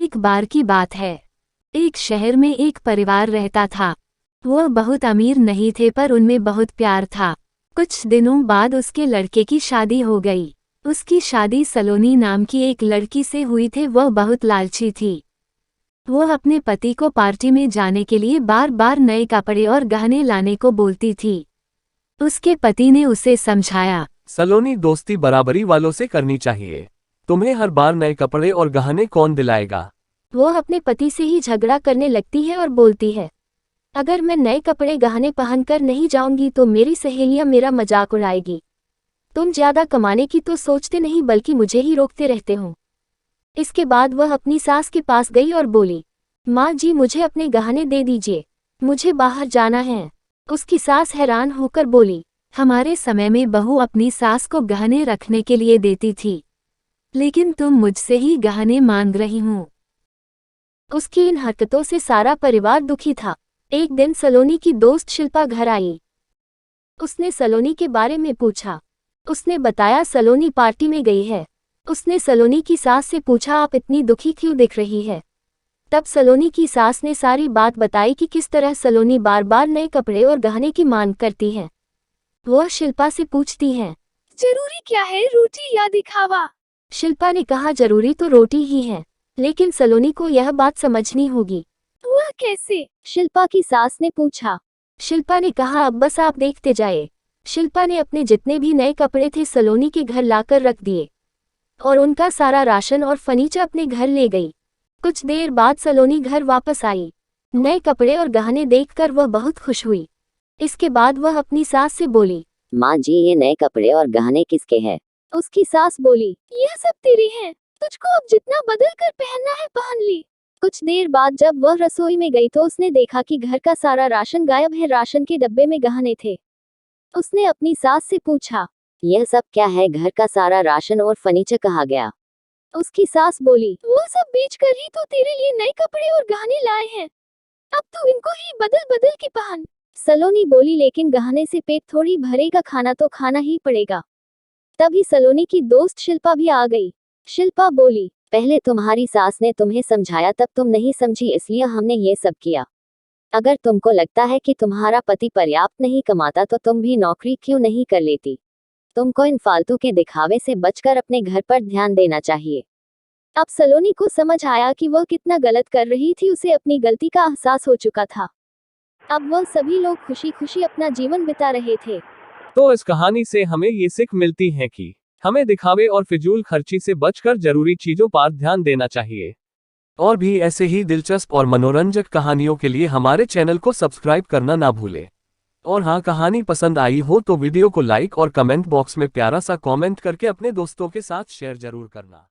एक बार की बात है। एक शहर में एक परिवार रहता था। वह बहुत अमीर नहीं थे पर उनमें बहुत प्यार था। कुछ दिनों बाद उसके लड़के की शादी हो गई। उसकी शादी सलोनी नाम की एक लड़की से हुई थी। वह बहुत लालची थी। वह अपने पति को पार्टी में जाने के लिए बार बार नए कपड़े और गहने लाने को बोलती थी। उसके पति ने उसे समझाया, सलोनी, दोस्ती बराबरी वालों से करनी चाहिए। तुम्हें हर बार नए कपड़े और गहने कौन दिलाएगा? वह अपने पति से ही झगड़ा करने लगती है और बोलती है, अगर मैं नए कपड़े गहने पहनकर नहीं जाऊंगी तो मेरी सहेलियां मेरा मजाक उड़ाएगी। तुम ज्यादा कमाने की तो सोचते नहीं बल्कि मुझे ही रोकते रहते हो। इसके बाद वह अपनी सास के पास गई और बोली, माँ जी मुझे अपने गहने दे दीजिए, मुझे बाहर जाना है। उसकी सास हैरान होकर बोली, हमारे समय में बहू अपनी सास को गहने रखने के लिए देती थी, लेकिन तुम मुझसे ही गहने मांग रही हो। उसकी इन हरकतों से सारा परिवार दुखी था। एक दिन सलोनी की दोस्त शिल्पा घर आई। उसने सलोनी के बारे में पूछा। उसने बताया सलोनी पार्टी में गई है। उसने सलोनी की सास से पूछा, आप इतनी दुखी क्यों दिख रही है? तब सलोनी की सास ने सारी बात बताई कि किस तरह सलोनी बार बार नए कपड़े और गहने की मांग करती है। वह शिल्पा से पूछती है, जरूरी क्या है, रोटी या दिखावा? शिल्पा ने कहा, जरूरी तो रोटी ही है, लेकिन सलोनी को यह बात समझनी होगी। वह कैसे? शिल्पा की सास ने पूछा। शिल्पा ने कहा, अब बस आप देखते जाए। शिल्पा ने अपने जितने भी नए कपड़े थे सलोनी के घर लाकर रख दिए और उनका सारा राशन और फर्नीचर अपने घर ले गई। कुछ देर बाद सलोनी घर वापस आई। नए कपड़े और गहने देखकर वह बहुत खुश हुई। इसके बाद वह अपनी सास से बोली, माँ जी ये नए कपड़े और गहने किसके हैं? उसकी सास बोली, यह सब तेरे हैं, तुझको अब जितना बदल कर पहनना है पहन ले। कुछ देर बाद जब वह रसोई में गई तो उसने देखा कि घर का सारा राशन गायब है। राशन के डब्बे में गहने थे। उसने अपनी सास से पूछा, यह सब क्या है? घर का सारा राशन और फर्नीचर कहाँ गया? उसकी सास बोली, वो सब बेचकर ही तो तेरे लिए नए कपड़े और गहने लाए हैं, अब तू इनको ही बदल बदल के पहन। सलोनी बोली, लेकिन गहने से पेट थोड़ी भरेगा, खाना तो खाना ही पड़ेगा। तभी सलोनी की दोस्त शिल्पा भी आ गई। शिल्पा बोली, पहले तुम्हारी सास ने तुम्हें समझाया तब तुम नहीं समझी, इसलिए हमने ये सब किया। अगर तुमको लगता है कि तुम्हारा पति पर्याप्त नहीं कमाता तो तुम भी नौकरी क्यों नहीं कर लेती? तुमको इन फालतू के दिखावे से बचकर अपने घर पर ध्यान देना चाहिए। अब सलोनी को समझ आया कि वह कितना गलत कर रही थी। उसे अपनी गलती का एहसास हो चुका था। अब वह सभी लोग खुशी खुशी अपना जीवन बिता रहे थे। तो इस कहानी से हमें ये सीख मिलती है कि हमें दिखावे और फिजूल खर्ची से बचकर जरूरी चीजों पर ध्यान देना चाहिए। और भी ऐसे ही दिलचस्प और मनोरंजक कहानियों के लिए हमारे चैनल को सब्सक्राइब करना ना भूलें। और हाँ, कहानी पसंद आई हो तो वीडियो को लाइक और कमेंट बॉक्स में प्यारा सा कमेंट करके अपने दोस्तों के साथ शेयर जरूर करना।